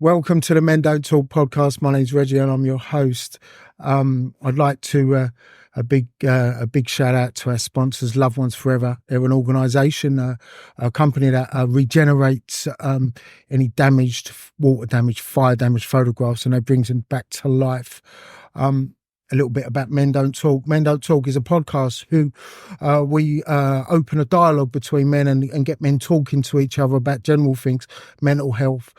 Welcome to the Men Don't Talk podcast. My name's Reggie and I'm your host. I'd like to a big shout out to our sponsors, Loved Ones Forever. They're an organisation, a company that regenerates any damaged, water damage, fire damage photographs, and they brings them back to life. A little bit about Men Don't Talk. Men Don't Talk is a podcast who we open a dialogue between men and get men talking to each other about general things, mental health,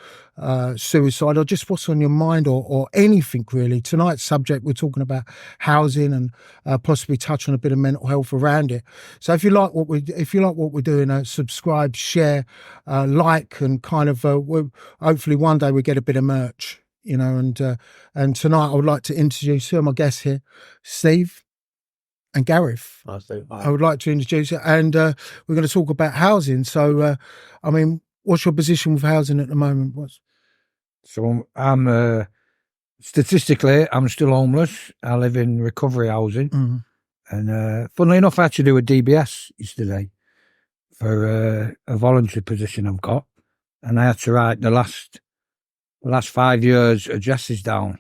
suicide, or just what's on your mind, or anything really. Tonight's subject, we're talking about housing and possibly touch on a bit of mental health around it. So if you like what we're doing, subscribe, share, like, and kind of hopefully one day we get a bit of merch. You know, and tonight I would like to introduce who are my guests here, Steve and Gareth. Hi, Steve. Hi. I would like to introduce you, and we're going to talk about housing. So, I mean, what's your position with housing at the moment? So I'm statistically, I'm still homeless. I live in recovery housing, and funnily enough, I had to do a DBS yesterday for a voluntary position I've got, and I had to write the last 5 years addresses down.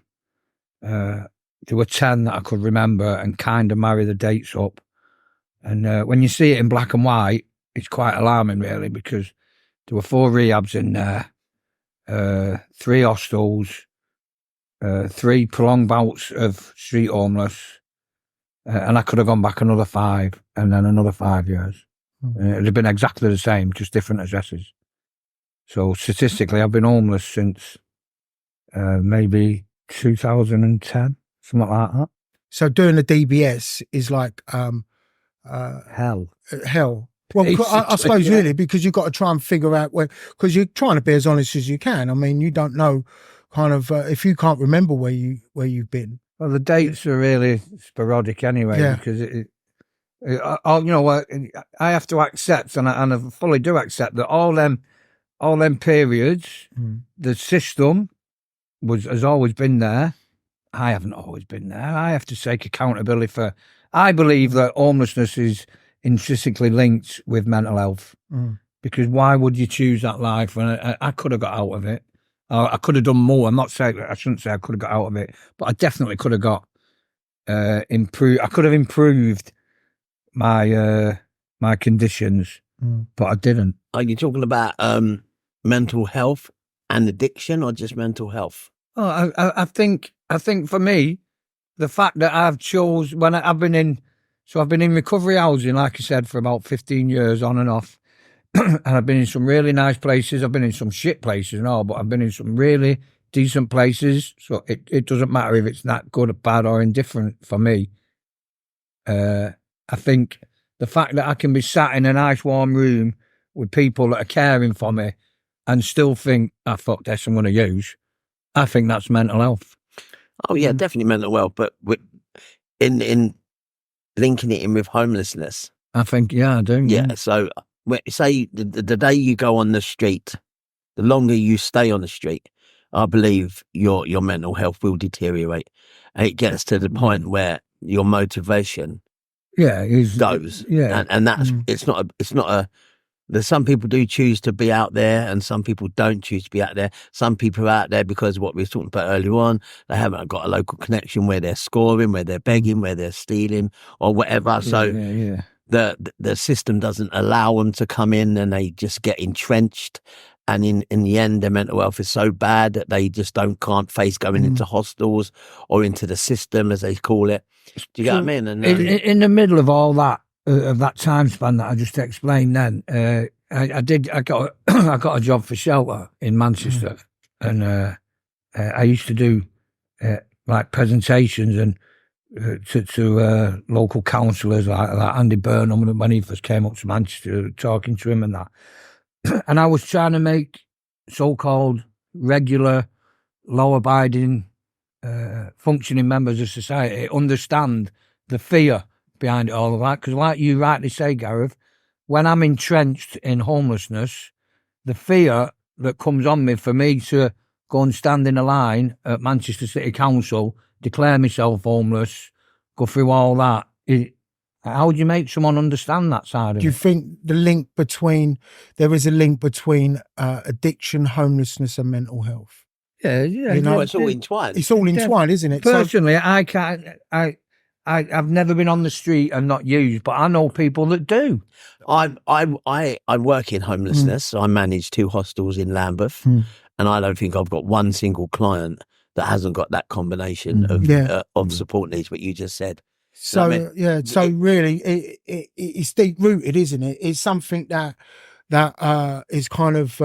There were 10 that I could remember and kind of marry the dates up. And when you see it in black and white, it's quite alarming really, because there were 4 rehabs in there, 3 hostels, 3 prolonged bouts of street homeless, and I could have gone back another 5 and then another 5 years. It would have been exactly the same, just different addresses. So statistically, I've been homeless since maybe 2010, something like that. So doing the DBS is like Hell. Well, I suppose really, because you've got to try and figure out because you're trying to be as honest as you can. I mean, you don't know kind of if you can't remember where you've been. Well, the dates are really sporadic anyway, because I have to accept, and I fully do accept that all them periods, the system has always been there. I haven't always been there. I have to take accountability for. I believe that homelessness is intrinsically linked with mental health, because why would you choose that life when I could have got out of it? I could have done more. I'm not saying I shouldn't say I could have got out of it, but I definitely could have got improved. I could have improved my conditions, but I didn't. Are you talking about mental health and addiction, or just mental health? Oh, I think for me, the fact that I've chose when I've been in recovery housing, like I said, for about 15 years on and off, and I've been in some really nice places. I've been in some shit places and all, but I've been in some really decent places. So it doesn't matter if it's that good or bad or indifferent for me. I think the fact that I can be sat in a nice warm room with people that are caring for me and still think, fuck this, I'm going to use. I think that's mental health. Oh yeah, definitely mental health. But in linking it in with homelessness, I think I do. Yeah. So say the day you go on the street, the longer you stay on the street, I believe your mental health will deteriorate, and it gets to the point where your motivation goes. Yeah, and that's it's not a. There's some people do choose to be out there, and some people don't choose to be out there. Some people are out there because what we were talking about earlier on, they haven't got a local connection where they're scoring, where they're begging, where they're stealing, or whatever. So the system doesn't allow them to come in, and they just get entrenched. And in the end, their mental health is so bad that they just can't face going into hostels or into the system, as they call it. Do you get what I mean? And in the middle of all that, of that time span that I just explained, then I got a job for shelter in Manchester, and I used to do like presentations and to local councillors like Andy Burnham when he first came up to Manchester, talking to him and that. And I was trying to make so-called regular, law-abiding, functioning members of society understand the fear behind it all of that. Because like you rightly say, Gareth, when I'm entrenched in homelessness, the fear that comes on me for me to go and stand in a line at Manchester City Council, declare myself homeless, go through all that, how would you make someone understand that side of it? Do you think there is a link between addiction, homelessness and mental health? Yeah. You know, It's all entwined. it's all entwined, isn't it? Personally, I can't. I've never been on the street and not used, but I know people that do. I work in homelessness. So I manage 2 hostels in Lambeth, and I don't think I've got one single client that hasn't got that combination of support needs. What you just said. So You know what I mean? so really, it's deep rooted, isn't it? It's something that is kind of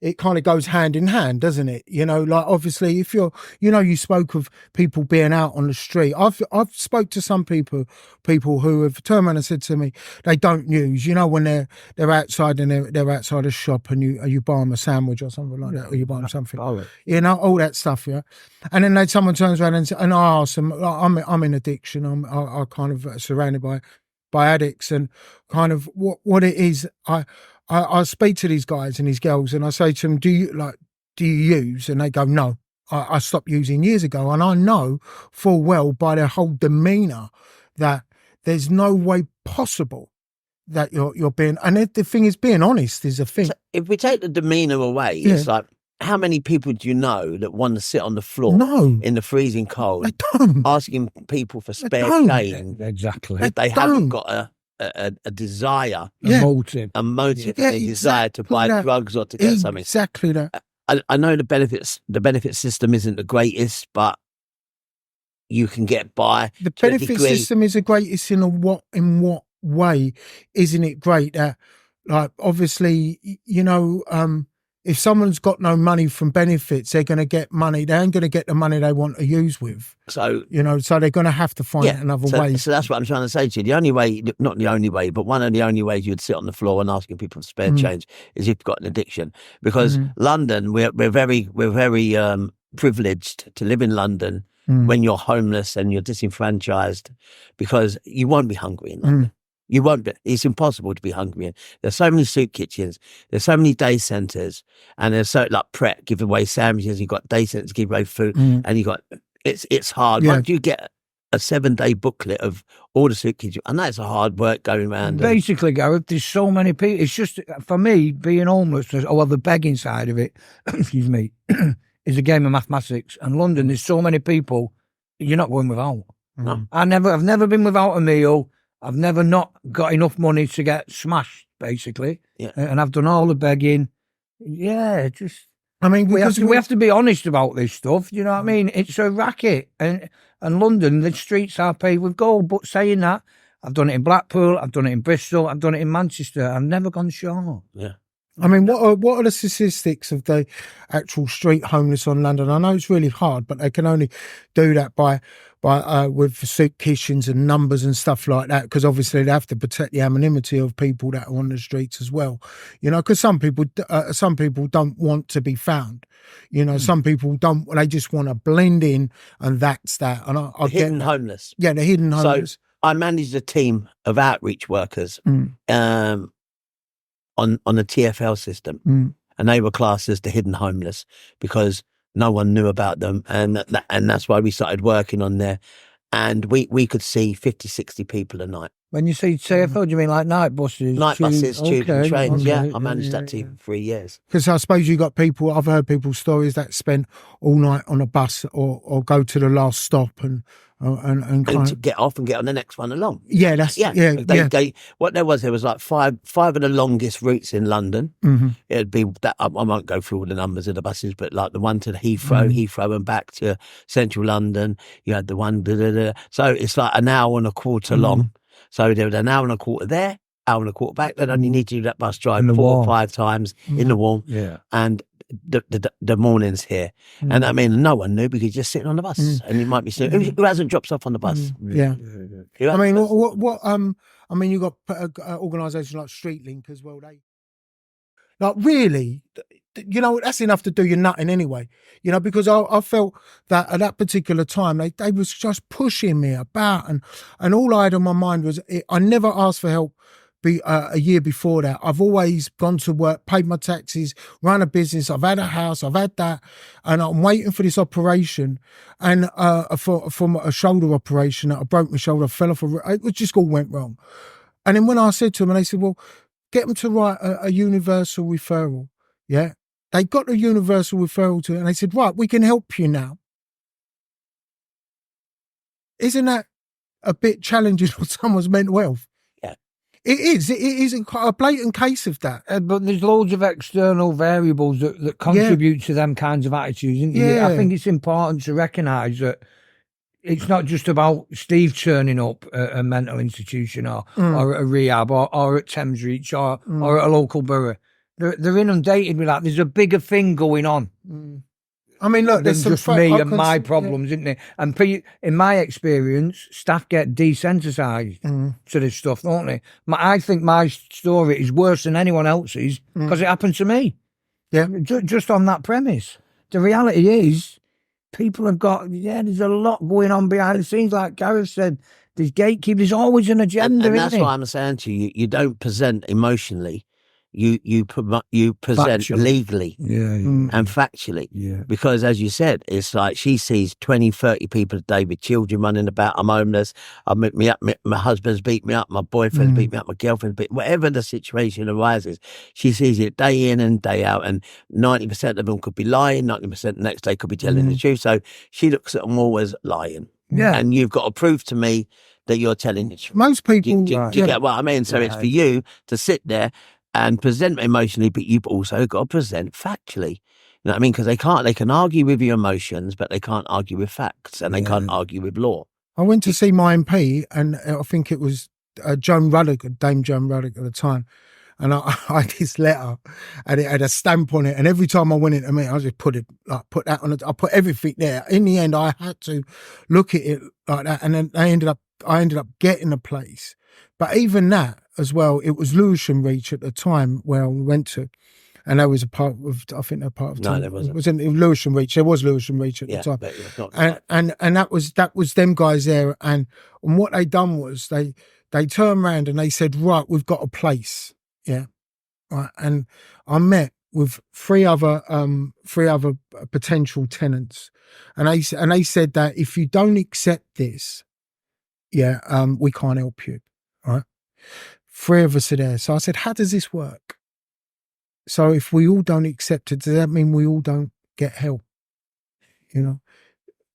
it kind of goes hand in hand, doesn't it? You know, like obviously, if you're, you know, you spoke of people being out on the street. I've spoke to some people who have turned around and said to me they don't use. You know, when they're outside and they're outside a shop and you buy them a sandwich or something like that, or you buy them something. You know, all that stuff, yeah. And then someone turns around and I ask them, like, I'm in addiction. I kind of surrounded by addicts, and kind of what it is. I speak to these guys and these girls, and I say to them, do you use? And they go, no, I stopped using years ago. And I know full well by their whole demeanour that there's no way possible that you're being, and the thing is, being honest is a thing. So if we take the demeanour away, it's like, how many people do you know that want to sit on the floor in the freezing cold, they don't, asking people for spare change? Exactly. If they haven't got a desire, a motive, a desire to buy drugs or to get something. Exactly that. I know the benefit system isn't the greatest, but you can get by. The benefit system is the greatest in what way? Isn't it great that, like, obviously, you know, if someone's got no money from benefits, they're going to get money. They ain't going to get the money they want to use with. So, you know, so they're going to have to find another way. So that's what I'm trying to say to you. The only way, not the only way, but one of the only ways you'd sit on the floor and asking people for spare change is if you've got an addiction. Because London, we're very privileged to live in London when you're homeless and you're disenfranchised, because you won't be hungry in London. You won't be. It's impossible to be hungry. There's so many soup kitchens. There's so many day centres, and there's so like Pret give away sandwiches. You've got day centres give away food, and you got it's hard. Yeah. Once you get a 7-day booklet of all the soup kitchens, and that's a hard work going around. Basically, Gareth, there's so many people. It's just, for me, being homeless, or the begging side of it, excuse me, is a game of mathematics. And London, there's so many people, you're not going without. No. I've never been without a meal. I've never not got enough money to get smashed, basically. Yeah. And I've done all the begging. Yeah, just... I mean, we have to be honest about this stuff. You know what I mean? It's a racket. And London, the streets are paved with gold. But saying that, I've done it in Blackpool, I've done it in Bristol, I've done it in Manchester. I've never gone short. Yeah. I mean, what are the statistics of the actual street homeless on London? I know it's really hard, but they can only do that by with soup kitchens and numbers and stuff like that, because obviously they have to protect the anonymity of people that are on the streets as well. You know, because some people don't want to be found. You know, some people don't. They just want to blend in, and that's that. And I get hidden homeless. Yeah, the hidden homeless. So I managed a team of outreach workers. On a TFL system, and they were classed as the hidden homeless because no one knew about them, and that's why we started working on there, and we could see 50, 60 people a night. When you say TFL, do you mean like night buses? Tubes and trains, yeah. I managed that team for 3 years. Because I suppose you got people, I've heard people's stories that spend all night on a bus or go to the last stop and to get off and get on the next one along. Yeah, They what there was like five of the longest routes in London. It'd be that, I won't go through all the numbers of the buses, but like the one to the Heathrow and back to central London. You had the one, so it's like an hour and a quarter long. So there was an hour and a quarter there, hour and a quarter back. Then only need to do that bus drive 4 or 5 times in the warm. Yeah. And the mornings here. And I mean, no one knew because you're just sitting on the bus and you might be sitting, who hasn't dropped off on the bus? Yeah. I mean, what I mean, you got organisations like Streetlink as well. They, like, really, you know, that's enough to do your nutting anyway, you know, because I felt that at that particular time, they was just pushing me about, and all I had on my mind was, I never asked for help a year before that. I've always gone to work, paid my taxes, run a business, I've had a house, I've had that, and I'm waiting for this operation, and from a shoulder operation, I broke my shoulder, fell off, it just all went wrong. And then when I said to them, and they said, well, get them to write a universal referral, yeah? They got a universal referral to it, and they said, right, we can help you now. Isn't that a bit challenging for someone's mental health? Yeah. It is. It is a blatant case of that. But there's loads of external variables that contribute to them kinds of attitudes, isn't there? I think it's important to recognise that it's not just about Steve turning up at a mental institution or at a rehab or at Thames Reach or at a local borough. They're inundated with that. There's a bigger thing going on. I mean, look, there's just me and my problems, isn't it? And in my experience, staff get desensitised to this stuff, don't they? I think my story is worse than anyone else's because it happened to me. Yeah. Just on that premise. The reality is, people have got, there's a lot going on behind the scenes. Like Gareth said, there's gatekeepers, there's always an agenda, and that's isn't it? why I'm saying to you, you don't present emotionally. You present Factually. legally and factually. Yeah. Because as you said, it's like she sees 20, 30 people a day with children running about. I'm homeless. My husband's beat me up. My boyfriend's beat me up. My girlfriend's beat me. Whatever the situation arises, she sees it day in and day out. And 90% of them could be lying. 90% the next day could be telling the truth. So she looks at them all as lying. Yeah. And you've got to prove to me that you're telling the truth. Most people... Do you get what I mean? So it's for you to sit there and present emotionally, but you've also got to present factually. You know what I mean? Because they can argue with your emotions, but they can't argue with facts, and they can't argue with law. I went to see my MP, and I think it was Joan Ruddock, Dame Joan Ruddock at the time, and I had this letter, and it had a stamp on it, and every time I went into meeting, I just put that on it. I put everything there. In the end, I had to look at it like that, and then I ended up getting a place. But even that as well, it was Lewisham Reach at the time where I went to, and that was a part of. I think they're part of. No, there wasn't. It wasn't Lewisham Reach. There was Lewisham Reach at the time, but it's not and that was them guys there. And what they done was they turned around and they said, right, we've got a place, right. And I met with three other potential tenants, and they said that if you don't accept this, we can't help you. Right. 3 of us are there. So I said, how does this work? So if we all don't accept it, does that mean we all don't get help? You know?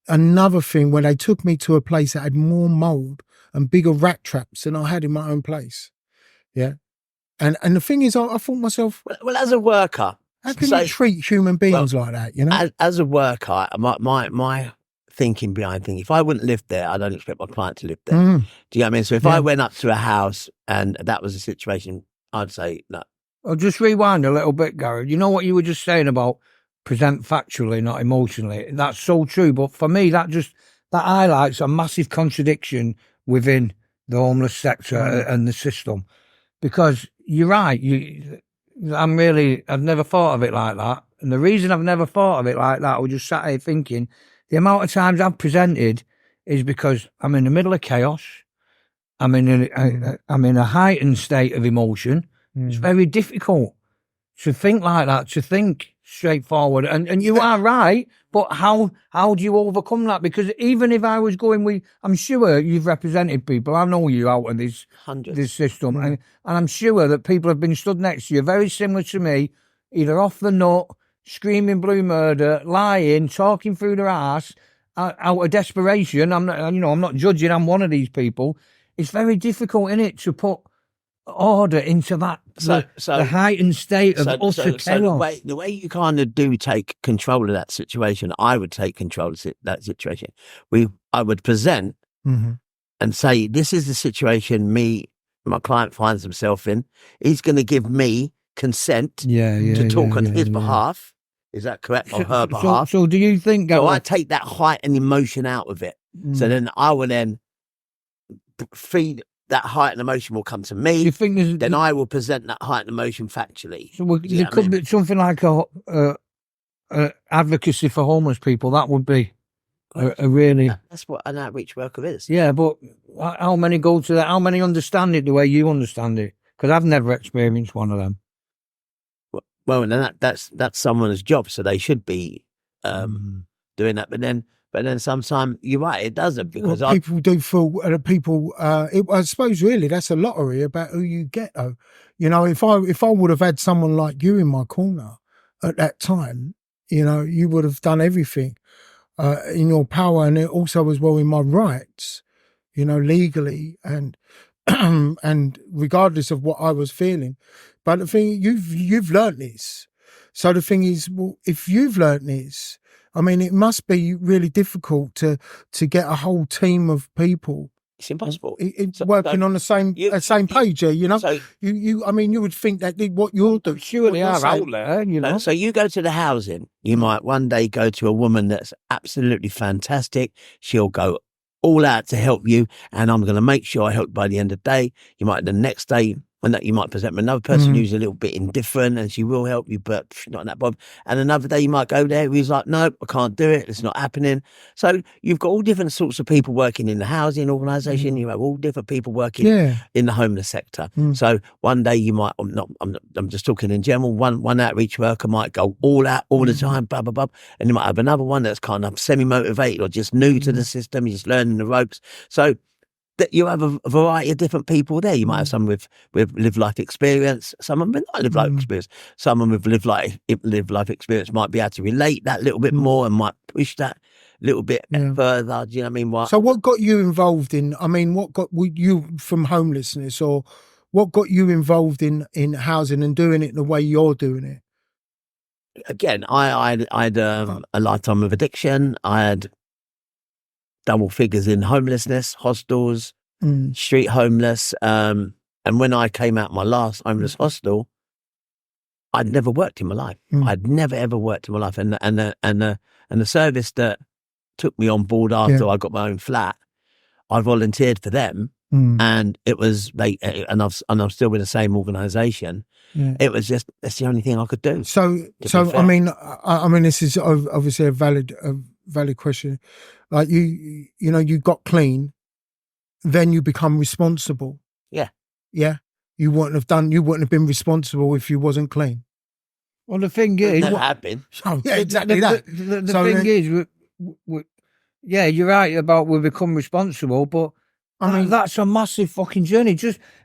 Another thing, when they took me to a place that had more mold and bigger rat traps than I had in my own place. Yeah. And the thing is, I thought myself, well, as a worker, how can you treat human beings like that? You know, as a worker, my thinking behind things. If I wouldn't live there, I don't expect my client to live there. Do you know what I mean? So if I went up to a house and that was a situation, I'd say no. I'll just rewind a little bit, Gareth. You know what you were just saying about present factually, not emotionally? That's so true. But for me, that highlights a massive contradiction within the homeless sector and the system. Because you're right. I've never thought of it like that. And the reason I've never thought of it like that, I was just sat here thinking, the amount of times I've presented is because I'm in the middle of chaos. I'm in a heightened state of emotion. It's very difficult to think like that, to think straightforward. And you are right, but how do you overcome that? Because even if I was going I'm sure you've represented people. I know you out of this system. And I'm sure that people have been stood next to you, very similar to me, either off the nut, screaming blue murder, lying, talking through their arse, out of desperation. I'm not judging. I'm one of these people. It's very difficult, isn't it, to put order into that the heightened state of utter chaos. So the way you kind of do take control of that situation, I would take control of that situation. I would present and say, this is the situation my client finds himself in. He's going to give me consent to talk on his behalf. Is that correct? On her behalf. So do you think... So I take that heightened emotion out of it. So then I will then feed... That heightened emotion will come to me. You think then I will present that heightened emotion factually. So there could be something like a advocacy for homeless people. That would be a really... That's what an outreach worker is. Yeah, but how many go to that? How many understand it the way you understand it? Because I've never experienced one of them. Well, and that's someone's job, so they should be doing that. But then sometimes you're right, it doesn't, because people do feel I suppose really that's a lottery about who you get though. You know, if I would have had someone like you in my corner, at that time, you would have done everything in your power, and it also as well in my rights, legally and and regardless of what I was feeling. But the thing, you've learnt this. So the thing is, well, if you've learnt this, I mean, it must be really difficult to get a whole team of people. It's impossible. Working on the same page, So I mean, you would think that what you're doing. Sure, they are out there, So you go to the housing. You might one day go to a woman that's absolutely fantastic. She'll go all out to help you, and I'm going to make sure I help you by the end of the day. You might the next day. And that you might present with another person who's a little bit indifferent, and she will help you, but not that bothered. And another day you might go there who's like, no, I can't do it. It's not happening. So you've got all different sorts of people working in the housing organisation. You have all different people working in the homeless sector. So one day you might, I'm just talking in general, one outreach worker might go all out all the time, blah, blah, blah. And you might have another one that's kind of semi-motivated or just new to the system, just learning the ropes. So that you have a variety of different people there. You might have some with live life experience, someone with not live life experience. Someone with live life experience might be able to relate that little bit more and might push that little bit further. Do you know what I mean? So what got you involved in? I mean, what got you from homelessness, or what got you involved in housing and doing it the way you're doing it? Again, I had a lifetime of addiction. I had double figures in homelessness, hostels, street homeless. And when I came out my last homeless hostel, I'd never worked in my life. I'd never ever worked in my life. And the service that took me on board after I got my own flat, I volunteered for them, and it was and I'm still with the same organisation. It was just that's the only thing I could do. So I mean, this is obviously a valid question. Like you got clean, then you become responsible. Yeah. You wouldn't have been responsible if you wasn't clean. Well, the thing is, never have been. Oh, yeah, exactly that. The thing is, you're right about we become responsible, but I mean that's a massive fucking journey.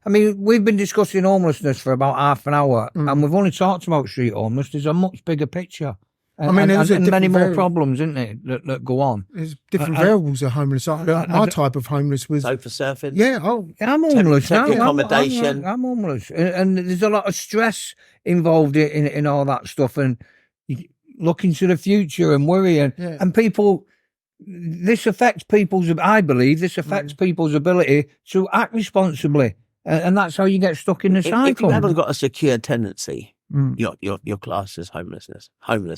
We've been discussing homelessness for about half an hour, and we've only talked about street homeless. There's a much bigger picture. And many more problems, isn't it, that go on? There's different variables of homeless. My type of homeless was sofa surfing. Yeah, I'm homeless now. Accommodation. I'm homeless, and there's a lot of stress involved in all that stuff, and looking to the future and worrying, and people. This affects people's. I believe this affects people's ability to act responsibly, and that's how you get stuck in the cycle. If you haven't got a secure tenancy. Your class is homeless.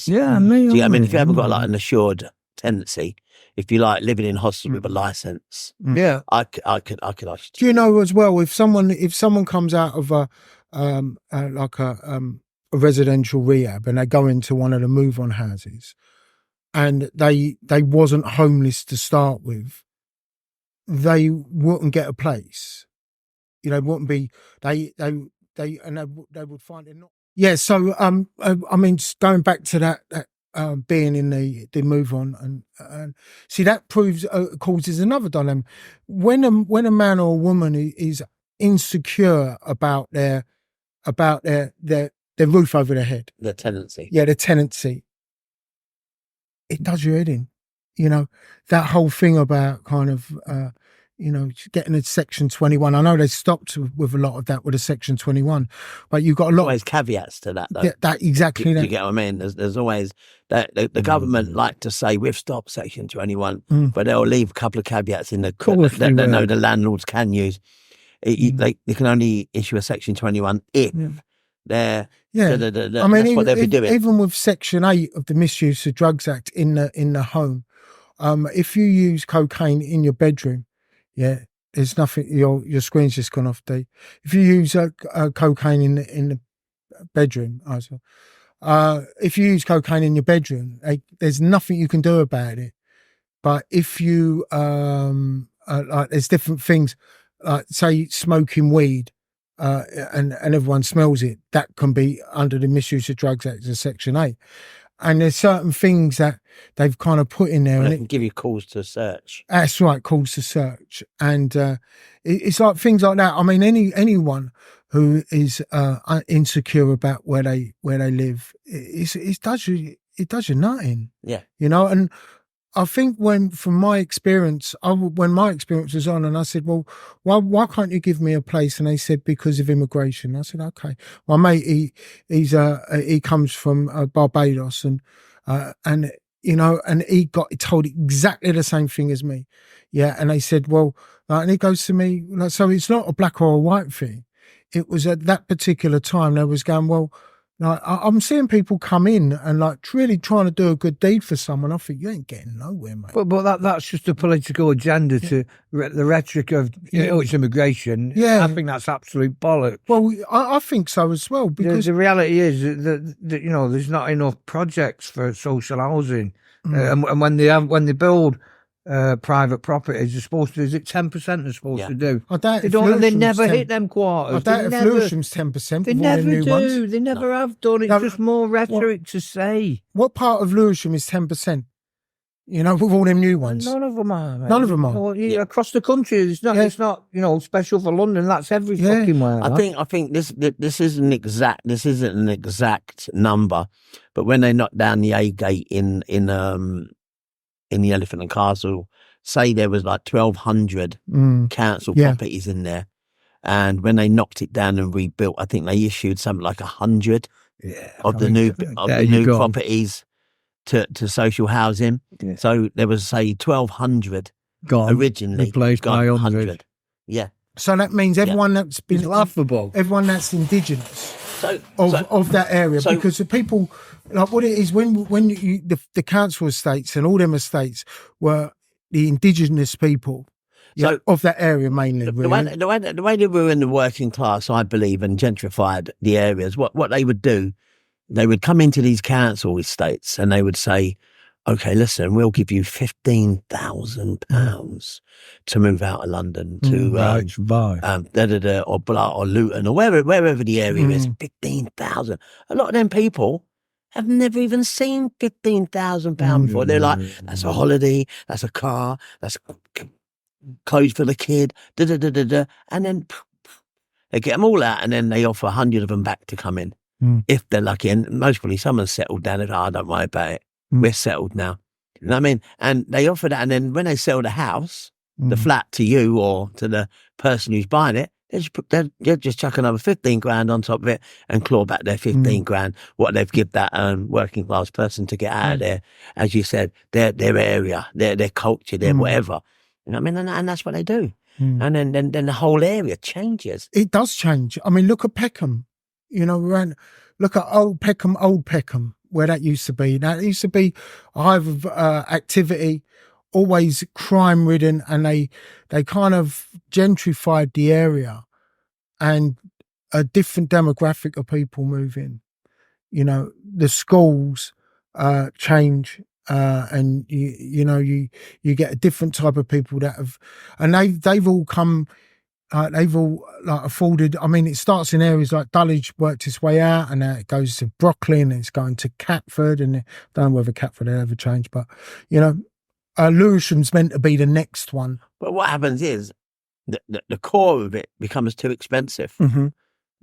Yeah, me. So, if you haven't got like an assured tenancy, if you like living in hostel with a license, I could ask. Do you know as well if someone comes out of a residential rehab and they go into one of the move on houses, and they wasn't homeless to start with, they wouldn't get a place. Wouldn't be they would find it not. Yeah, so going back to that being in the move on and see that causes another dilemma when a man or a woman is insecure about their roof over their head, the tenancy. Yeah, the tenancy. It does your head in, that whole thing about kind of. Getting a Section 21. I know they stopped with a lot of that with a Section 21, but you've got a lot. Always caveats to that, though. That exactly. You get what I mean? There's always that the government like to say we've stopped Section 21, but they'll leave a couple of caveats in the the landlords can use. They can only issue a Section 21 if they're. Yeah, that's what they'll be doing. Even with Section 8 of the Misuse of Drugs Act in the home, if you use cocaine in your bedroom. Yeah, there's nothing. Your screen's just gone off. If you use cocaine in the bedroom, if you use cocaine in your bedroom, there's nothing you can do about it. But if you there's different things, like say smoking weed, and everyone smells it, that can be under the Misuse of Drugs Act of Section 8. And there's certain things that they've kind of put in there. And it can give you calls to search. That's right, calls to search. And it's like things like that. I mean, anyone who is insecure about where they live, it does you nothing. Yeah. And I think from my experience, when my experience was on, and I said, well, why can't you give me a place? And they said, because of immigration. I said, okay. My mate, he comes from Barbados, and he got told exactly the same thing as me. Yeah. And they said, well, and he goes to me, so it's not a black or a white thing. It was at that particular time they was going, well, I'm seeing people come in and really trying to do a good deed for someone. I think you ain't getting nowhere, mate. But that's just a political agenda to the rhetoric of it's immigration. Yeah, I think that's absolute bollocks. Well, I think so as well, because the reality is that there's not enough projects for social housing, and when they build private properties, they're supposed to. Is it 10%? They're supposed to do. I doubt they don't. They never hit them quarters. I doubt if Lewisham's 10%. They never do. They never have done. It's just more rhetoric to say. What part of Lewisham is 10%? With all them new ones. None of them are. Mate. None of them are. Across the country, it's not. It's not. Special for London. That's every fucking where. I think this isn't an exact number, but when they knocked down the A gate in the Elephant and Castle, say there was 1,200 council properties in there, and when they knocked it down and rebuilt, I think they issued something like 100 of the new properties to social housing. Yeah. So there was, say, 1,200 originally, replaced by 100. Yeah. So that means everyone that's been laughable, everyone that's indigenous of that area, because the people, what it is, when the council estates and all them estates were the indigenous people of that area mainly. The way they were in the working class, I believe, and gentrified the areas, what they would do, they would come into these council estates and they would say, okay, listen, we'll give you £15,000 to move out of London to or Luton or wherever the area is. 15,000. A lot of them people have never even seen £15,000 before. They're like, that's a holiday, that's a car, that's clothes for the kid, and then they get them all out, and then they offer 100 of them back to come in if they're lucky. And most probably someone's settled down and don't worry about it. We're settled now. You know what I mean? And they offer that, and then when they sell the house, the flat to you or to the person who's buying it, they'll just chuck another 15 grand on top of it and claw back their 15 grand, what they've given that working class person to get out of there, as you said, their area, their culture, their whatever. You know what I mean? And that's what they do. And then the whole area changes. It does change. I mean, look at Peckham. Look at Old Peckham, where that used to be. That used to be a hive of activity, always crime ridden, and they kind of gentrified the area, and a different demographic of people move in. The schools change, and you get a different type of people that have, and they've all come. They've all afforded. I mean, it starts in areas like Dulwich, worked its way out, and now it goes to Brooklyn, and it's going to Catford, and I don't know whether Catford will ever change, but Lewisham's meant to be the next one. But what happens is the core of it becomes too expensive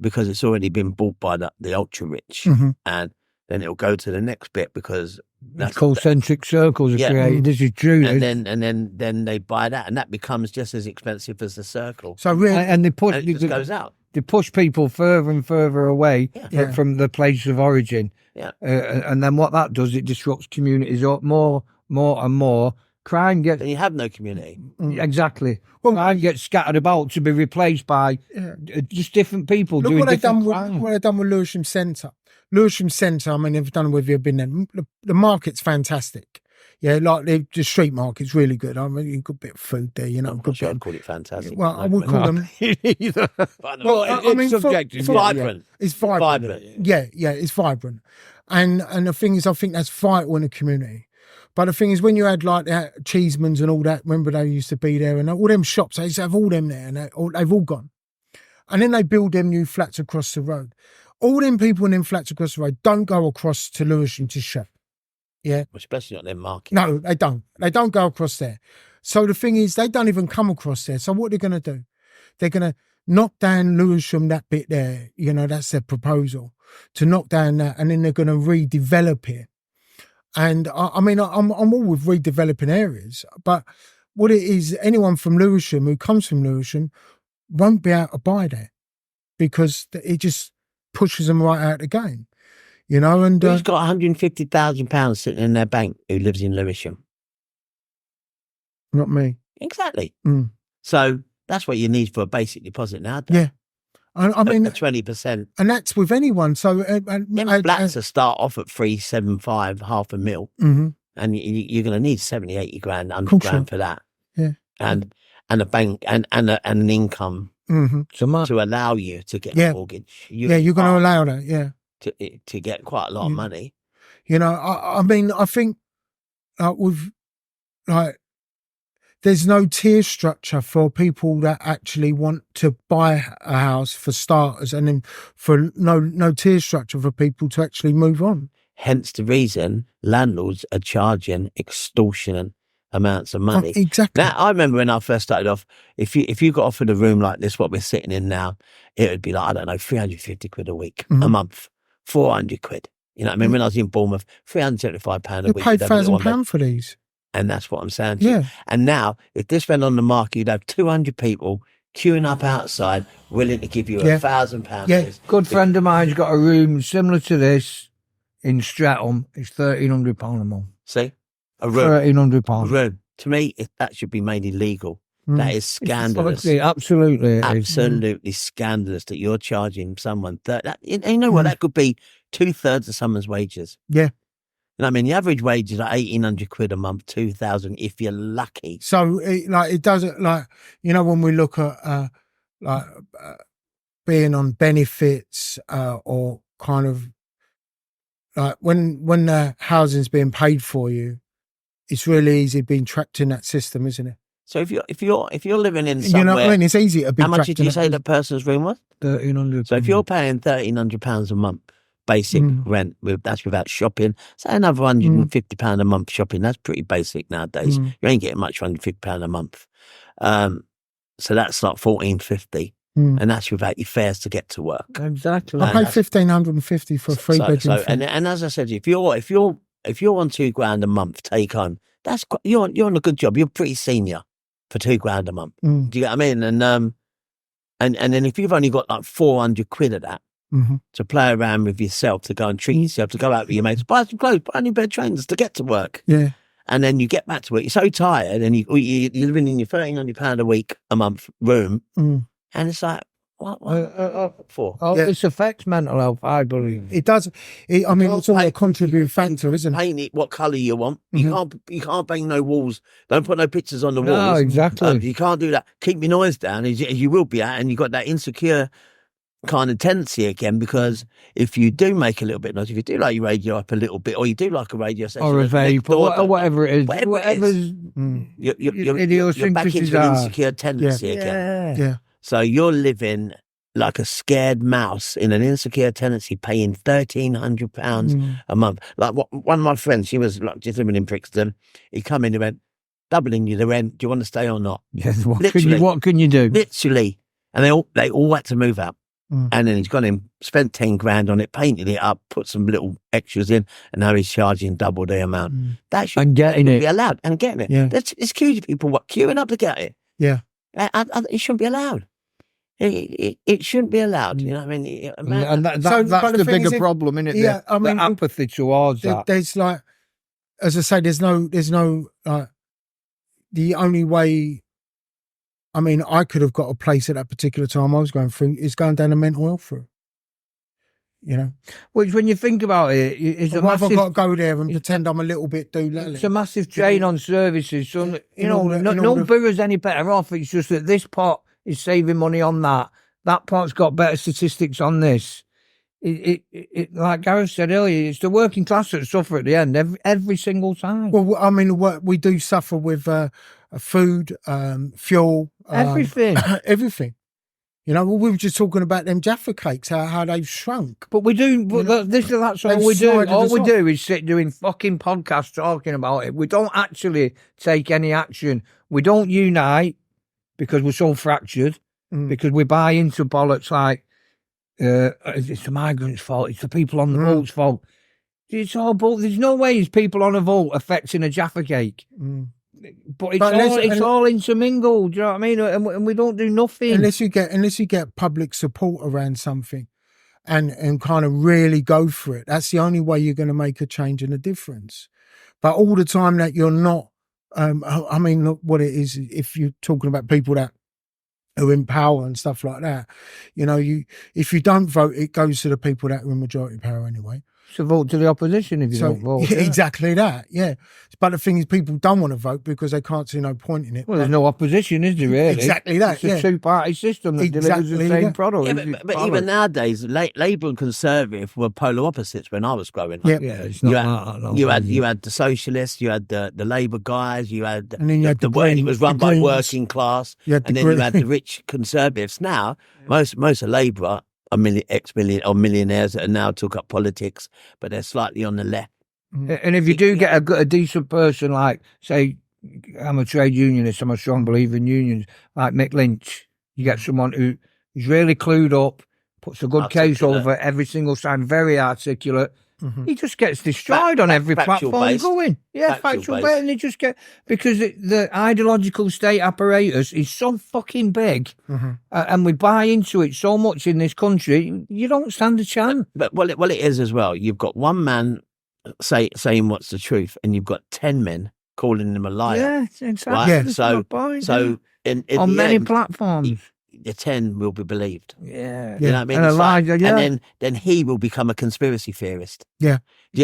because it's already been bought by the ultra rich, and then it'll go to the next bit because that's concentric circles are created. This is true. And then they buy that, and that becomes just as expensive as the circle. So really, and they push it just goes out. They push people further and further away from the place of origin. Yeah, and then what that does, it disrupts communities more and more. Crime gets. Then you have no community. Exactly. Well, crime gets scattered about to be replaced by just different people doing different crime. What they've done with Lewisham Centre. Lewisham Centre, I mean, I don't know whether you've been there. The market's fantastic. Yeah, like the street market's really good. I mean, you've got a bit of food there, I'm not sure I'd call it fantastic. Well, I would call them either. Well, it's subjective. It's vibrant. It's vibrant. Yeah, it's vibrant. And the thing is, I think that's vital in a community. But the thing is, when you had like that Cheeseman's and all that, remember they used to be there, and all them shops, they used to have all them there, and they've all gone. And then they build them new flats across the road. All them people in them flats across the road don't go across to Lewisham to shop. Yeah. Especially not their market. No, they don't. They don't go across there. So the thing is, they don't even come across there. So what they're going to do? They're going to knock down Lewisham, that bit there, you know, that's their proposal, to knock down that, and then they're going to redevelop it. And I'm all with redeveloping areas, but what it is, anyone from Lewisham who comes from Lewisham won't be able to buy that because it just pushes them right out of the game, you know. And who's got £150,000 sitting in their bank who lives in Lewisham? Not me. Exactly. Mm. So that's what you need for a basic deposit nowadays. Yeah. I mean, 20%. And that's with anyone. So flats to start off at 375, $500,000, and you're going to need 70, 80 grand, 100 grand for that. Yeah. And a bank and an income to allow you to get a mortgage. You're going to allow that. Yeah. To get quite a lot of money. You know, I mean, I think there's no tier structure for people that actually want to buy a house for starters, and then for no tier structure for people to actually move on. Hence the reason landlords are charging extortionate amounts of money. Exactly. Now, I remember when I first started off, if you got offered a room like this, what we're sitting in now, it would be like, I don't know, 350 quid a week, a month, 400 quid. You know what I mean? When I was in Bournemouth, £375 a week. You paid £1,000 for these. And that's what I'm saying to you. And now, if this went on the market, you'd have 200 people queuing up outside, willing to give you £1,000. Yeah. Good friend of mine's got a room similar to this in Streatham. It's £1,300 a month. See? A room. £1,300. A room. To me, that should be made illegal. That is scandalous. Absolutely. Absolutely scandalous that you're charging someone. You know what? That could be 2/3 of someone's wages. Yeah. You know what I mean? The average wage is like 1,800 quid a month, 2,000 if you're lucky. So it doesn't, like, you know, when we look at being on benefits or kind of like when the housing's being paid for you, it's really easy being trapped in that system, isn't it? So if you're living in somewhere, you know what I mean? It's easy to be. How much did you say the person's room was? £1,300. So if you're paying £1,300 a month basic rent, that's without shopping. Say another £150 a month shopping. That's pretty basic nowadays. You ain't getting much for £150 a month. So that's like $1,450, and that's without your fares to get to work. Exactly. I pay $1,550 for a 3-bedroom. And as I said, if you're on £2,000 a month take home, you're on a good job. You're pretty senior for £2,000 a month. Do you get what I mean? And then if you've only got like 400 quid of that to play around with yourself, to go and treat yourself, to go out with your mates, buy some clothes, buy a new pair of trainers to get to work. Yeah. And then you get back to work. You're so tired, and you're living in your £1,300 a week a month room, and it's like, what for? This affects mental health, I believe. It does. It's all a contributing factor, isn't it? Paint it what colour you want. You can't paint no walls. Don't put no pictures on the walls. No, exactly. You can't do that. Keep your noise down, as you will be at, and you've got that insecure kind of tendency again, because if you do make a little bit of noise, if you do like your radio up a little bit, or you do like a radio station, or a vape, or whatever it is, whatever's you're back into an insecure tendency again. Yeah. So you're living like a scared mouse in an insecure tendency, paying £1,300 a month. Like one of my friends, she was like just living in Brixton. He come in and went, doubling you the rent. Do you want to stay or not? Yes. What can you do? Literally, and they all had to move out. And then he's gone in, spent 10 grand on it, painted it up, put some little extras in, and now he's charging double the amount. That should be allowed, and getting it. Yeah. There's huge people queuing up to get it. Yeah. It shouldn't be allowed. It shouldn't be allowed. You know what I mean? And that's the bigger problem, isn't it? Yeah, I mean, the apathy towards that. There's like, as I say, there's no the only way. I mean, I could have got a place at that particular time I was going through is going down a mental health route. You know, which when you think about it, it's a massive. I've got to go there and pretend I'm a little bit doolally. It's a massive drain on services. So no borough's any better off. It's just that this pot is saving money on that. That pot's got better statistics on this. It like Gareth said earlier, it's the working class that suffer at the end every single time. Well, I mean, we do suffer with food, fuel, everything. Everything. You know, we were just talking about them Jaffa cakes, how they've shrunk. But we do. That's all we do. All we do is sit doing fucking podcasts talking about it. We don't actually take any action. We don't unite because we're so fractured. because we buy into bollocks like it's the migrants' fault, it's the people on the boat's fault. It's all bull. There's no way it's people on a boat affecting a Jaffa cake. But it's all intermingled. Do you know what I mean? And we don't do nothing unless you get public support around something, and kind of really go for it. That's the only way you're going to make a change and a difference. But all the time that you're not, I mean, look what it is. If you're talking about people that are in power and stuff like that, if you don't vote, it goes to the people that are in majority power anyway. So vote to the opposition if you don't vote. Yeah, exactly that, yeah. But the thing is, people don't want to vote because they can't see no point in it. Well, there's no opposition, is there, really? Exactly that, It's a two-party system that delivers the same product. Yeah, but even nowadays, Labour and Conservative were polar opposites when I was growing up. Yeah, it's not you had the socialists, you had the Labour guys, you had and then you had the Greens, it was run by working class, and then you had the rich Conservatives. Now, most of Labour are millionaires that are now took up politics, but they're slightly on the left. And if you do get a decent person, like, say, I'm a trade unionist, I'm a strong believer in unions, like Mick Lynch, you get someone who is really clued up, puts a good case over every single time, very articulate. He just gets destroyed on every platform going. Yeah, factual base. And they just get, because the ideological state apparatus is so fucking big, and we buy into it so much in this country, you don't stand a chance. But it is as well. You've got one man saying what's the truth, and you've got 10 men calling him a liar. Yeah, exactly. Right? Yeah. So in on many end, platforms, the 10 will be believed. Yeah. You know what I mean? And then he will become a conspiracy theorist. Yeah.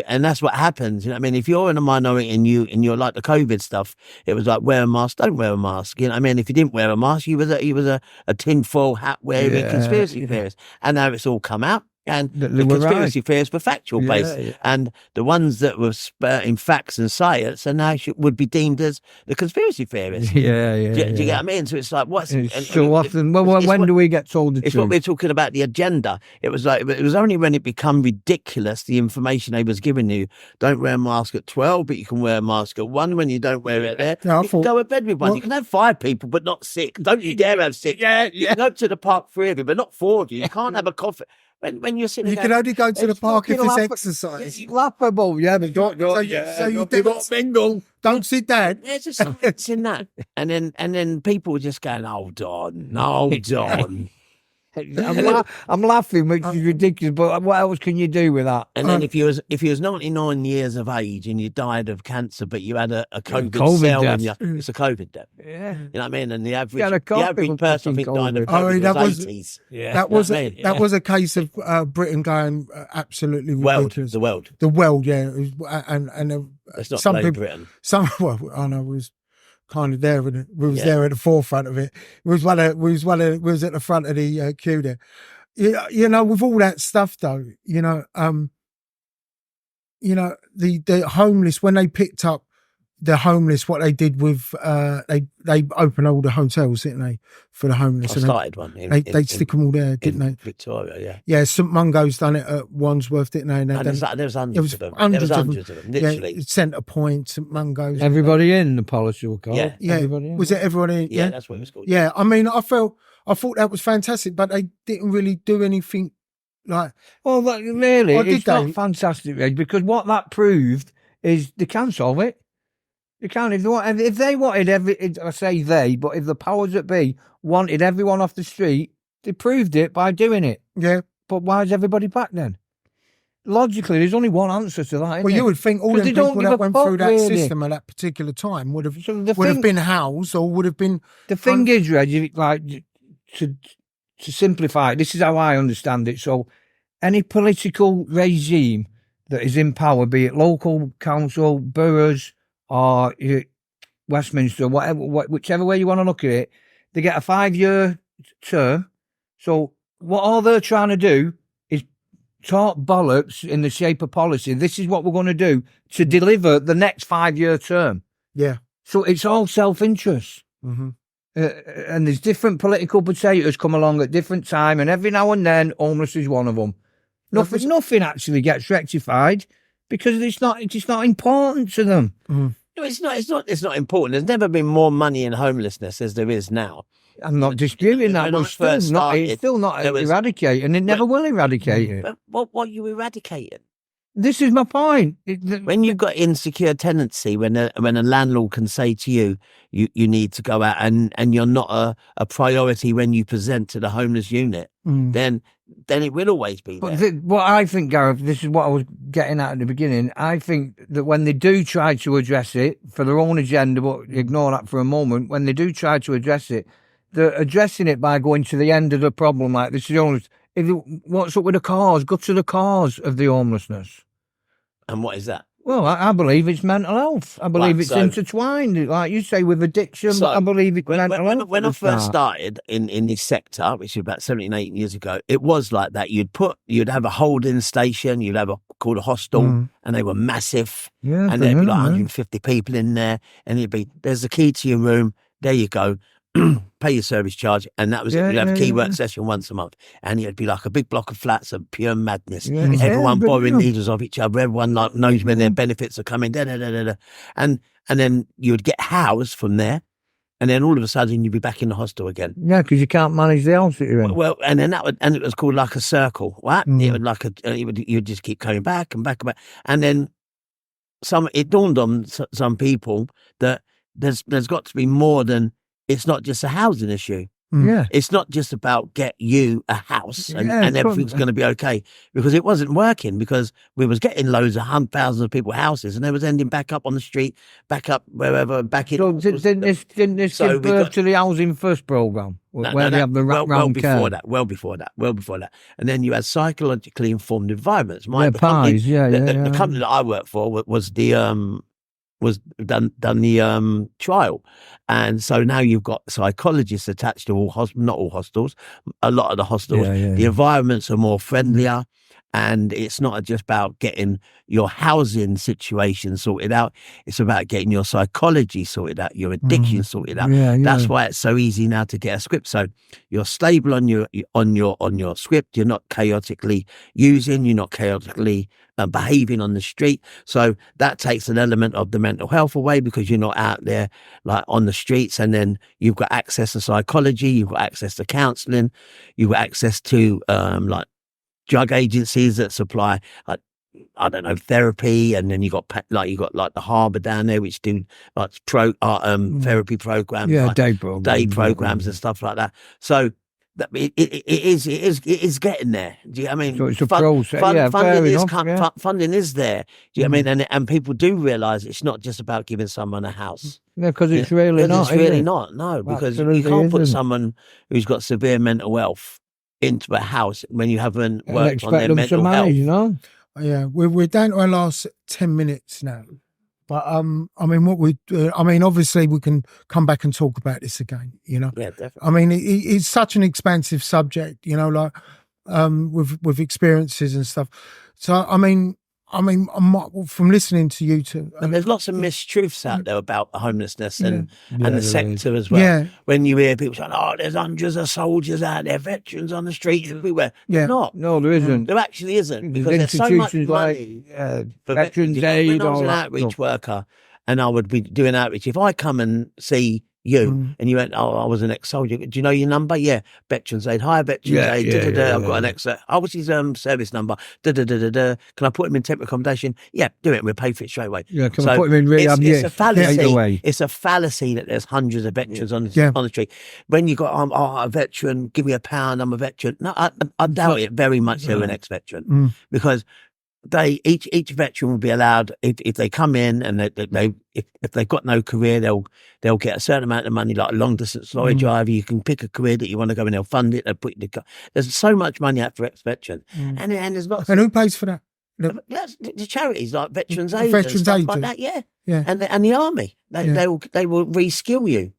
And that's what happens. You know what I mean? If you're in a minority and you're like the COVID stuff, it was like wear a mask, don't wear a mask. You know what I mean? If you didn't wear a mask, he was a tinfoil hat wearing conspiracy theorist. And now it's all come out. And the conspiracy theorists were factual based, and the ones that were spurting facts and science and now would be deemed as the conspiracy theorists. Do you get what I mean? So it's like when do we get told the truth? It's what we're talking about, the agenda. It was only when it become ridiculous, the information they was giving you. Don't wear a mask at 12, but you can wear a mask at 1 when you don't wear it there. You can go to bed with one. Well, you can have 5 people, but not 6. Don't you dare have 6. You can go to the park 3 of you, but not 4 of you. You can't have a coffee. When you're sitting, you can only go to the park if it's exercise. It's laughable, but don't. So you don't mingle. Don't sit down. There's a science in that, and then people just going, hold on. I'm laughing, which is ridiculous. But what else can you do with that? And then if you was 99 years of age and you died of cancer, but you had a COVID cell in you, it's a COVID death. Yeah, you know what I mean. And the average person, I think, died of COVID. That was 80s. Yeah, that was a case of Britain going absolutely ridiculous. The world. Yeah, and it's not some people, Britain. I know was kind of there, and we was there at the forefront of it. We was at the front of the queue there. You know, with all that stuff though, the homeless, when they picked up the homeless, what they did with they opened all the hotels, didn't they, for the homeless? I started one. They'd stick them all there, didn't they? Victoria, yeah. Yeah, St Mungo's done it at Wandsworth, didn't they? There was hundreds of them. Hundreds of them, literally. Yeah, Centre Point, St Mungo's. Everybody in the policy were called. Yeah. Everybody in. Was it everybody in? Yeah, that's what it was called. Yeah, I mean, I thought that was fantastic, but they didn't really do anything like. Well, really, it's not fantastic, Reg, because what that proved is they can solve it. You can't. If they wanted I say they, but if the powers that be wanted everyone off the street, they proved it by doing it. Yeah. But why is everybody back then? Logically, there's only one answer to that. Well, you would think all the people that went through that system at that particular time would have been housed or would have been. The thing is, Reg, like to simplify it, this is how I understand it. So, any political regime that is in power, be it local council, boroughs, or Westminster, whichever way you want to look at it, they get a 5-year term. So what all they're trying to do is talk bollocks in the shape of policy. This is what we're going to do to deliver the next 5-year term. Yeah. So it's all self-interest. Mm-hmm. And there's different political potatoes come along at different time, and every now and then, homeless is one of them. Nothing actually gets rectified because it's not important to them. Mm. No, it's not important. There's never been more money in homelessness as there is now. I'm not disputing that, When but I it's still first not, started, it's still not there was- eradicated, and it never will eradicate it. But what are you eradicating? This is my point. When you've got insecure tenancy, when a landlord can say to you, you need to go out and you're not a priority when you present to the homeless unit, then it will always be there. But what I think, Gareth, this is what I was getting at the beginning. I think that when they do try to address it for their own agenda, but ignore that for a moment, when they do try to address it, they're addressing it by going to the end of the problem. Like this is the homeless. What's up with the cause? Go to the cause of the homelessness. And what is that? Well, I believe it's mental health. I believe Right, it's so- intertwined, like you say, with addiction. So, but I believe it's mental health. When I at the first start. started in this sector, which was about 17, 18 years ago, it was like that. You'd have a holding station, you'd have called a hostel, and they were massive. Yeah, And there'd be like yeah. 150 people in there, and it'd be, there's the key to your room, there you go. Pay your service charge, and that was it. You'd have a key work session once a month, and it'd be like a big block of flats of pure madness. Yeah, Everyone but borrowing yeah. needles off each other. Everyone like knows when their benefits are coming. And then you'd get housed from there, and then all of a sudden you'd be back in the hostel again. Yeah, because you can't manage the house that you're in. Well, and then it was called like a circle. What? It would you'd just keep coming back and back and back, and then it dawned on some people that there's got to be more than. It's not just a housing issue. Yeah. It's not just about get you a house and everything's going to be okay, because it wasn't working, because we was getting loads of thousands of people houses, and they was ending back up on the street, back up wherever, back in. So didn't this give birth to the Housing First programme? Where they have the wraparound care? Well before that. And then you had psychologically informed environments. The company that I worked for was done the trial, and so now you've got psychologists attached to not all hostels, a lot of the hostels. The environments are more friendlier, and it's not just about getting your housing situation sorted out. It's about getting your psychology sorted out, your addiction sorted out. That's why it's so easy now to get a script. So you're stable on your script. You're not chaotically using. You're not chaotically behaving on the street. So that takes an element of the mental health away, because you're not out there like on the streets. And then you've got access to psychology. You've got access to counselling. You've got access to like drug agencies that supply, like, I don't know, therapy. And then you got the Harbour down there, which do like therapy programs, like day programs and stuff like that. So it is getting there. Do you know what I mean? So it's a process. Funding is there. Do you know what I mean? And people do realise it's not just about giving someone a house. Yeah, because it's really not. It's really not. No, because you can't put someone who's got severe mental health into a house when you haven't worked on their mental health. You know? Yeah, we're down to our last 10 minutes now. But I mean, obviously we can come back and talk about this again, you know. Yeah, definitely. I mean, it's such an expansive subject, you know, like with experiences and stuff. So I mean, from listening to you two, and there's lots of mistruths out there about homelessness and the sector as well. Yeah. When you hear people saying, "Oh, there's hundreds of soldiers out there, veterans on the street everywhere," No, there isn't. There actually isn't, because there's so much money for Veterans Aid. When I was an outreach worker, and I would be doing outreach, if I come and see you and you went, "Oh, I was an ex-soldier. Do you know your number?" Yeah, Veterans Aid. Hi, Veterans Aid. I've got an ex. What's his service number? Can I put him in temporary accommodation? Yeah, do it. We'll pay for it straight away. Yeah, can I put him in rehab? It's a fallacy. Away. It's a fallacy that there's hundreds of veterans on the street. When you got, a veteran, give me £1, I'm a veteran. No, I doubt it very much. They're an ex-veteran, because each veteran will be allowed, if they come in and if they've got no career, they'll get a certain amount of money, like a long distance lorry driver. You can pick a career that you want to go and they'll fund it. They'll put there's so much money out for ex-veteran, and there's lots. And who pays for that? The charities like Veterans Aid, Veterans and stuff Aid like that. Yeah. And the army, they will reskill you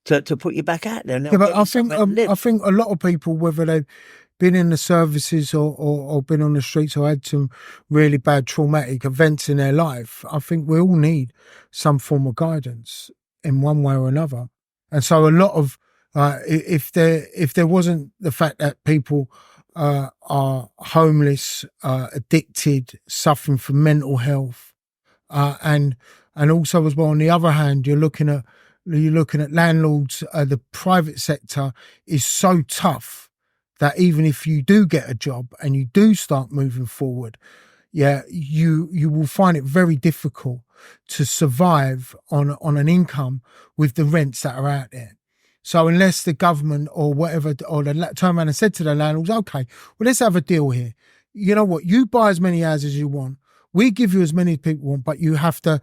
to put you back out there. Yeah, but I think a lot of people, whether they've been in the services or been on the streets or had some really bad traumatic events in their life, I think we all need some form of guidance in one way or another. And so a lot of if there wasn't the fact that people are homeless, addicted, suffering from mental health, and also as well, on the other hand, you're looking at you're looking at landlords, the private sector is so tough that even if you do get a job and you do start moving forward, you will find it very difficult to survive on an income with the rents that are out there. So unless the government or whatever, or the turn around and said to the landlords, okay, well, let's have a deal here. You know what? You buy as many houses as you want. We give you as many people want, but you have to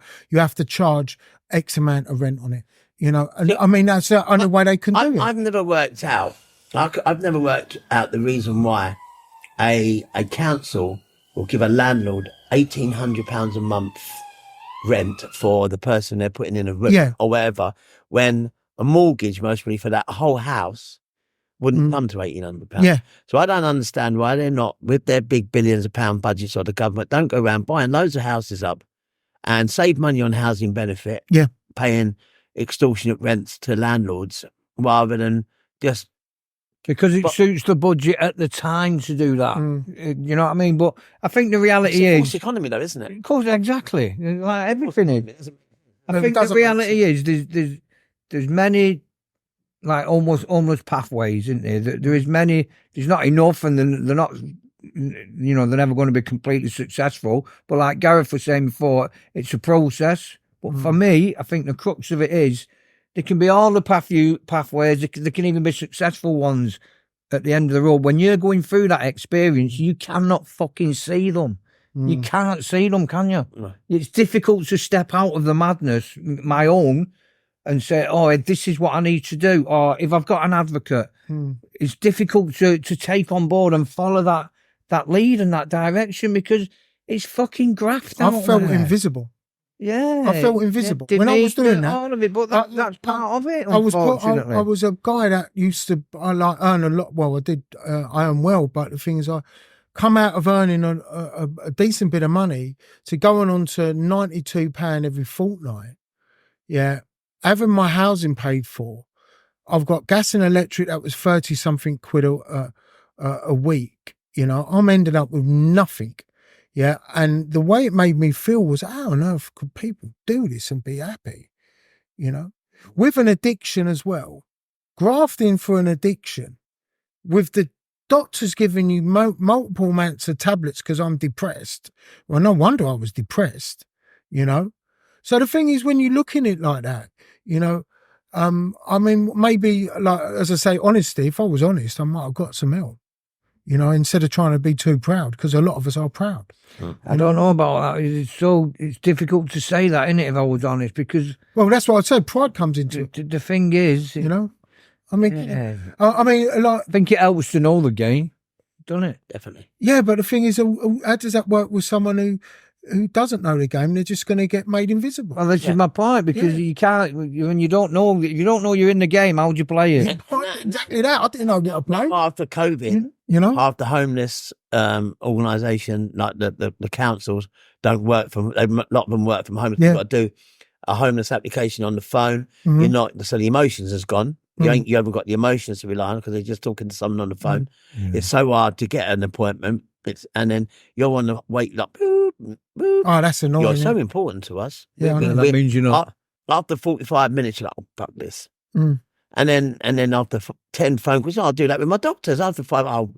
charge X amount of rent on it. You know, and I mean, that's the only way they can do it. I've never worked out the reason why a council will give a landlord £1,800 a month rent for the person they're putting in a room or whatever, when a mortgage mostly for that whole house wouldn't come to £1,800. Yeah. So I don't understand why they're not, with their big billions of pound budgets or the government, don't go around buying loads of houses up and save money on housing benefit, paying extortionate rents to landlords rather than just... Because it suits the budget at the time to do that. You know what I mean? But I think the reality is... It's a false economy though, isn't it? Of course, exactly. Like everything is. I think the reality is there's many... like almost pathways, isn't there? There is many. There's not enough, and they're not. You know, they're never going to be completely successful. But like Gareth was saying before, it's a process. But for me, I think the crux of it is there can be all the pathways. There can even be successful ones at the end of the road. When you're going through that experience, you cannot fucking see them. You can't see them, can you? No. It's difficult to step out of the madness, my own, and say, oh, this is what I need to do. Or if I've got an advocate, it's difficult to take on board and follow that lead and that direction because it's fucking graft out I felt there. invisible. Yeah. I felt invisible. When I was doing that. All of it, but that's part of it, I unfortunately. I was a guy that used to earn a lot. Well, I did. I earn well, but the thing is, I come out of earning a decent bit of money to going on to £92 every fortnight. Yeah. Having my housing paid for, I've got gas and electric that was 30 something quid a week. You know, I'm ended up with nothing. Yeah. And the way it made me feel was, how on earth could people do this and be happy? You know, with an addiction as well, grafting for an addiction with the doctors giving you multiple amounts of tablets because I'm depressed. Well, no wonder I was depressed, you know? So the thing is, when you look in it like that, you know, I mean, maybe, like, as I say, honesty, if I was honest, I might have got some help, you know, instead of trying to be too proud, because a lot of us are proud. I don't know about that. It's difficult to say that, isn't it, if I was honest, because... Well, that's what I said, pride comes into it. The thing is... You know? I mean, like... I think it helps to know the game, doesn't it? Definitely. Yeah, but the thing is, how does that work with someone who doesn't know the game? They're just going to get made invisible. Well, this is my point, because you can't, when you don't know, if you don't know you're in the game, how do you play it? Exactly that. I didn't know how to play. After COVID, you know, half the homeless organisation, like the councils, don't work from. A lot of them work from home. You've got to do a homeless application on the phone. You're not, so the emotions has gone. You haven't got the emotions to rely on because they're just talking to someone on the phone. It's so hard to get an appointment. And then you're on the wait like, boop, boop. Oh, that's annoying. You're so important to us. Yeah, that means you're not. After 45 minutes, you're like, oh, fuck this. And then after 10 phone calls, I'll do that with my doctors. After 5,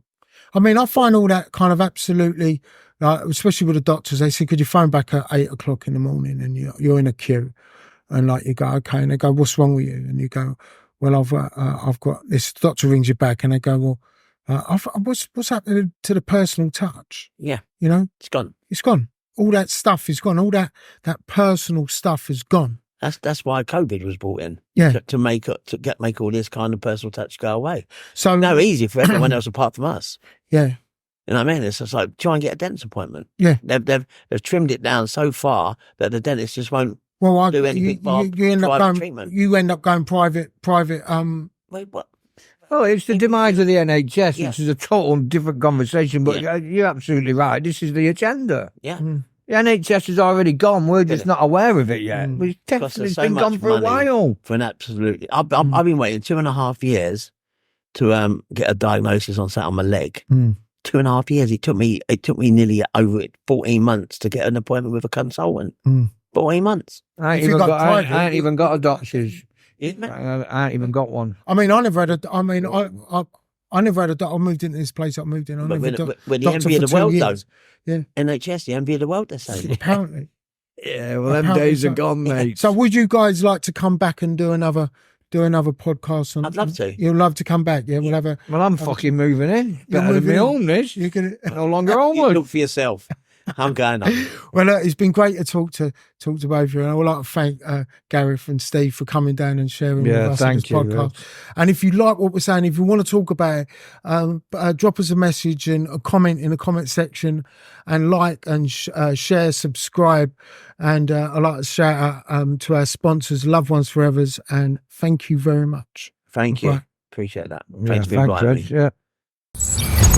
I mean, I find all that kind of absolutely, like, especially with the doctors, they say, could you phone back at 8 o'clock in the morning and you're in a queue? And like, you go, okay. And they go, what's wrong with you? And you go, well, I've got this. Doctor rings you back and they go, well, what's happening to the personal touch? Yeah. You know? It's gone. It's gone. All that stuff is gone. All that personal stuff is gone. That's why COVID was brought in. Yeah. To make all this kind of personal touch go away. So no easy for everyone else apart from us. Yeah. You know what I mean? It's just like, try and get a dentist appointment. Yeah. They've trimmed it down so far that the dentist just won't do anything you end up going, treatment. You end up going private. Wait, what? Oh, it's the demise of the NHS, which is a total different conversation, but you're absolutely right. This is the agenda. Yeah. The NHS is already gone. We're just not aware of it yet. It's been gone for a while. For an absolutely... I've been waiting 2.5 years to get a diagnosis on something on my leg. 2.5 years. It took me nearly over 14 months to get an appointment with a consultant. 14 months. I ain't even got a doctor's. I ain't even got one. I mean, I never had a. I mean, I never had a doctor. I moved into this place I moved in. I But never we're the doctor envy of for the 2 world, years. though. Yeah. NHS, the envy of the world, they're saying. Apparently. Yeah, well, them Apparently days are so. gone, mate. So, would you guys like to come back and do another podcast? I'd love to. You'd love to come back, yeah? We'll have a. Well, I'm fucking moving in. You're Better than moving me in. homeless. You're gonna. No longer You homeless. look for yourself. I'm going on. Well, it's been great to talk to both of you, and I would like to thank Gareth and Steve for coming down and sharing with us on this thank you, podcast. And if you like what we're saying, if you want to talk about it, drop us a message and a comment in the comment section, and like and share, subscribe, and I'd like to shout out to our sponsors, Loved Ones Forevers, and thank you very much. Thank you. Right. Appreciate that. Yeah, Thanks for inviting me. Reg, yeah.